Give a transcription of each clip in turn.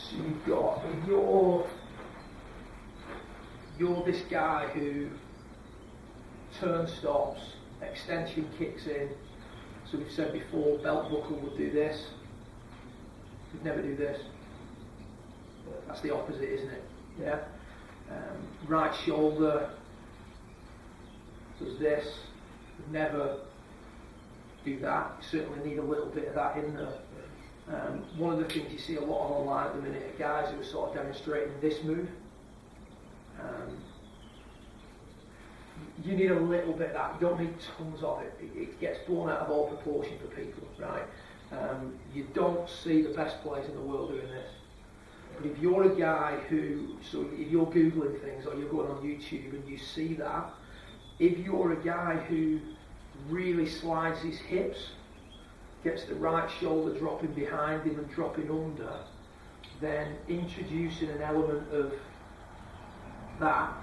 So you've got, if you're this guy who turn stops, extension kicks in, so we've said before, belt buckle would do this, would never do this. That's the opposite, isn't it? Yeah. Right shoulder does this, would never do that. You certainly need a little bit of that in there. One of the things you see a lot of online at the minute are guys who are sort of demonstrating this move. You need a little bit of that. You don't need tons of it. It gets blown out of all proportion for people, right? You don't see the best players in the world doing this. But if you're a guy who, so if you're Googling things or you're going on YouTube and you see that, if you're a guy who really slides his hips, gets the right shoulder dropping behind him and dropping under, then introducing an element of that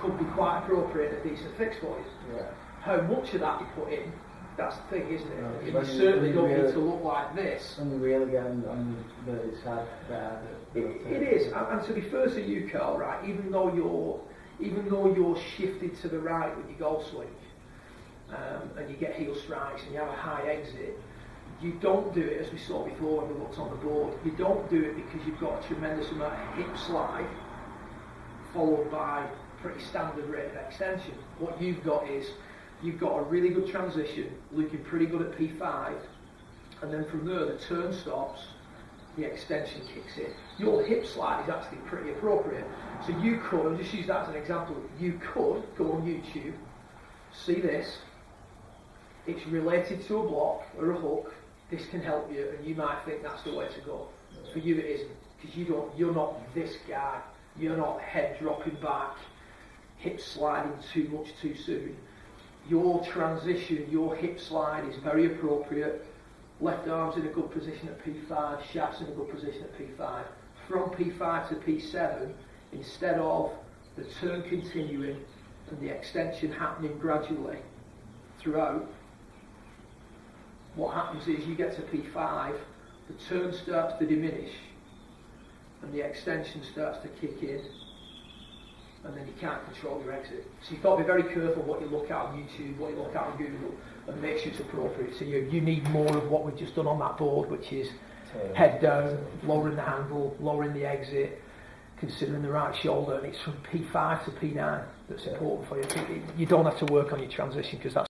could be quite appropriate and a decent fix for you. Yeah. How much of that you put in, that's the thing, isn't it? No, You certainly don't need to look like this. On the reel again, it's hard there. It is, and to be fair to you, Carl, right, even though you're shifted to the right with your golf swing, and you get heel strikes and you have a high exit, you don't do it, as we saw before when we looked on the board, you don't do it because you've got a tremendous amount of hip slide followed by pretty standard rate of extension. What you've got is, you've got a really good transition, looking pretty good at P5, and then from there the turn stops, the extension kicks in. Your hip slide is actually pretty appropriate. So you could, I'll just use that as an example, you could go on YouTube, see this, it's related to a block or a hook, this can help you, and you might think that's the way to go. For you it isn't, because you're not this guy, you're not head dropping back, hip sliding too much too soon. Your transition, your hip slide is very appropriate. Left arm's in a good position at P5, shaft's in a good position at P5. From P5 to P7, instead of the turn continuing and the extension happening gradually throughout, what happens is you get to P5, the turn starts to diminish and the extension starts to kick in, and then you can't control your exit. So you've got to be very careful what you look at on YouTube, what you look at on Google, and make sure it's appropriate. So you need more of what we've just done on that board, which is head down, lowering the handle, lowering the exit, considering the right shoulder, and it's from P5 to P9 that's important for you. You don't have to work on your transition because that's